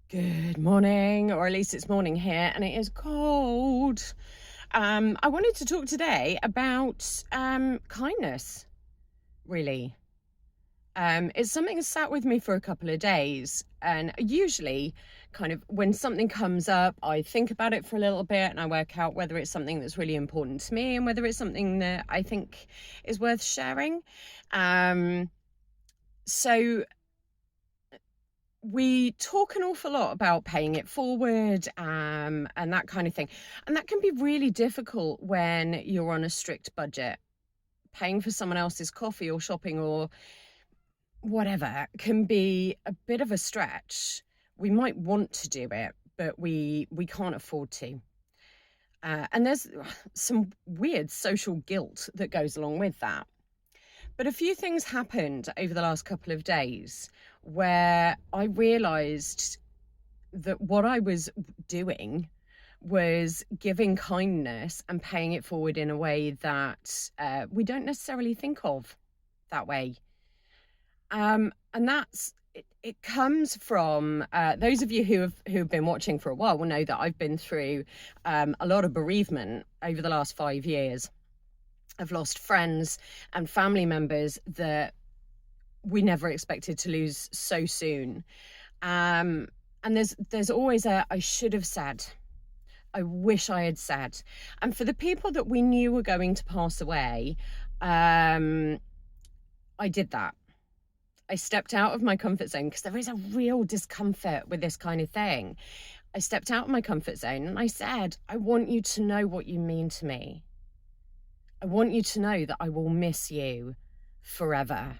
Good morning, or at least it's morning here, and it is cold. I wanted to talk today about kindness, really. It's something that's sat with me for a couple of days, and usually, kind of, when something comes up, I think about it for a little bit and I work out whether it's something that's really important to me and whether it's something that I think is worth sharing. Um, so, we talk an awful lot about paying it forward, and that kind of thing. And that can be really difficult when you're on a strict budget. Paying for someone else's coffee or shopping or whatever can be a bit of a stretch. We might want to do it, but we can't afford to. And there's some weird social guilt that goes along with that. But a few things happened over the last couple of days where I realized that what I was doing was giving kindness and paying it forward in a way that we don't necessarily think of that way. And it comes from those of you who've been watching for a while will know that I've been through a lot of bereavement over the last 5 years. I've lost friends and family members that we never expected to lose so soon. And there's always I should have said, I wish I had said. And for the people that we knew were going to pass away, I did that. I stepped out of my comfort zone because there is a real discomfort with this kind of thing. I stepped out of my comfort zone and I said, I want you to know what you mean to me. I want you to know that I will miss you forever.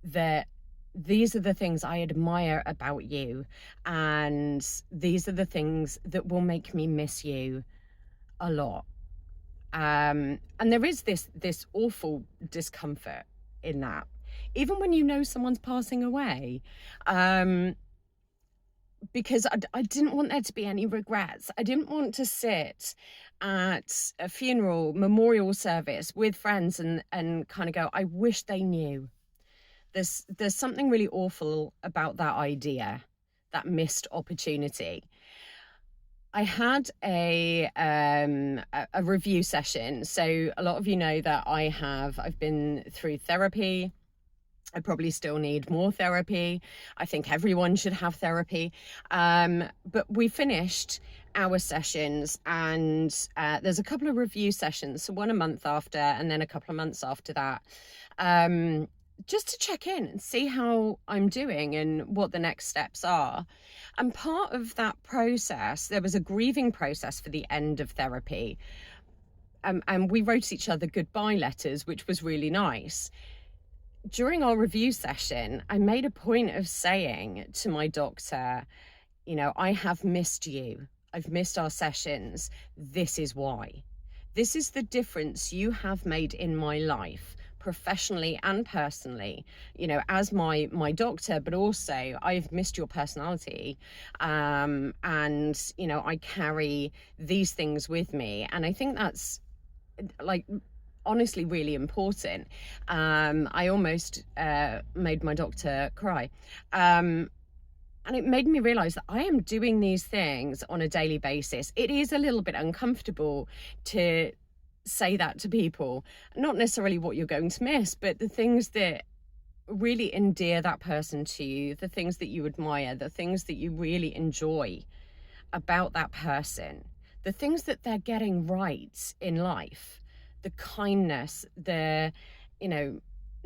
That these are the things I admire about you, and these are the things that will make me miss you a lot. And there is this awful discomfort in that, even when you know someone's passing away, because I didn't want there to be any regrets. I didn't want to sit at a funeral memorial service with friends and kind of go, I wish they knew. There's something really awful about that idea, that missed opportunity. I had a review session. So a lot of you know that I've been through therapy. I probably still need more therapy. I think everyone should have therapy. But we finished our sessions, and there's a couple of review sessions, so one a month after and then a couple of months after that, just to check in and see how I'm doing and what the next steps are. And part of that process, there was a grieving process for the end of therapy. And we wrote each other goodbye letters, which was really nice. During our review session, I made a point of saying to my doctor, I have missed you. I've missed our sessions. This is why. This is the difference you have made in my life, professionally and personally, as my doctor, but also I've missed your personality. And, I carry these things with me. And I think that's honestly really important. I almost made my doctor cry. And it made me realize that I am doing these things on a daily basis. It is a little bit uncomfortable to say that to people, not necessarily what you're going to miss, but the things that really endear that person to you, the things that you admire, the things that you really enjoy about that person, the things that they're getting right in life, the kindness,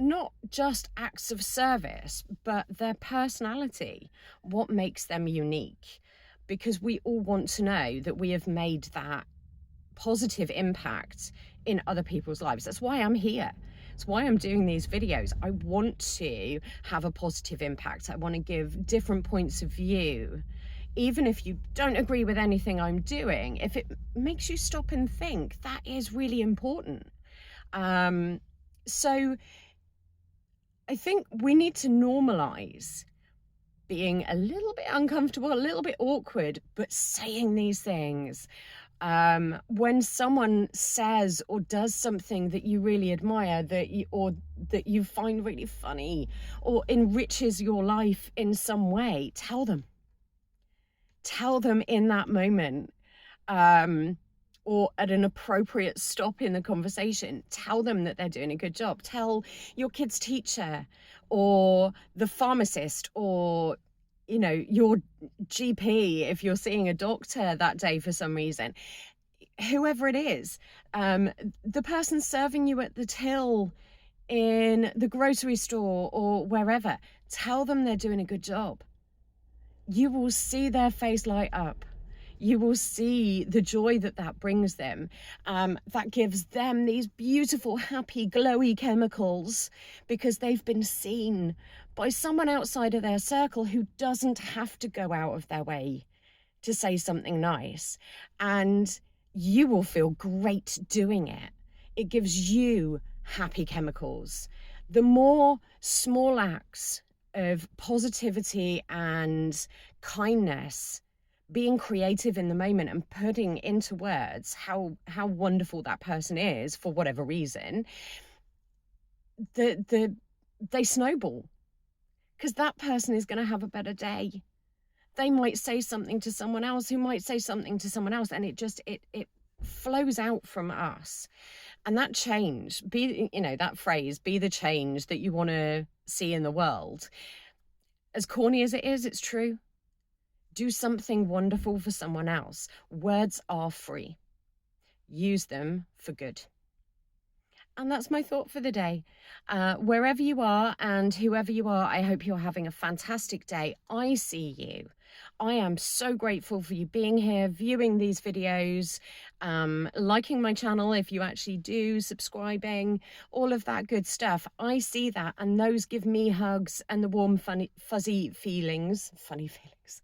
not just acts of service, but their personality, what makes them unique. Because we all want to know that we have made that positive impact in other people's lives. That's why I'm here. It's why I'm doing these videos. I want to have a positive impact. I want to give different points of view. Even if you don't agree with anything I'm doing, if it makes you stop and think, that is really important. So I think we need to normalize being a little bit uncomfortable, a little bit awkward, but saying these things. When someone says or does something that you really admire, or that you find really funny or enriches your life in some way, tell them. Tell them in that moment, um, or at an appropriate stop in the conversation, tell them that they're doing a good job. Tell your kid's teacher or the pharmacist, or your GP if you're seeing a doctor that day for some reason, whoever it is, the person serving you at the till in the grocery store or wherever, tell them they're doing a good job. You will see their face light up. You will see the joy that brings them. That gives them these beautiful, happy, glowy chemicals because they've been seen by someone outside of their circle who doesn't have to go out of their way to say something nice. And you will feel great doing it. It gives you happy chemicals. The more small acts of positivity and kindness, being creative in the moment and putting into words how wonderful that person is for whatever reason, they snowball, because that person is going to have a better day. They might say something to someone else who might say something to someone else, and it flows out from us. And that change, that phrase, be the change that you want to see in the world, as corny as it is, it's true. Do something wonderful for someone else. Words are free. Use them for good. And that's my thought for the day. Wherever you are and whoever you are, I hope you're having a fantastic day. I see you. I am so grateful for you being here, viewing these videos, liking my channel if you actually do, subscribing, all of that good stuff. I see that, and those give me hugs and the warm, fuzzy feelings. Funny feelings.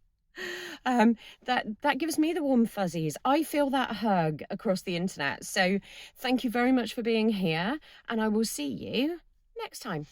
That gives me the warm fuzzies. I feel that hug across the internet. So thank you very much for being here, and I will see you next time.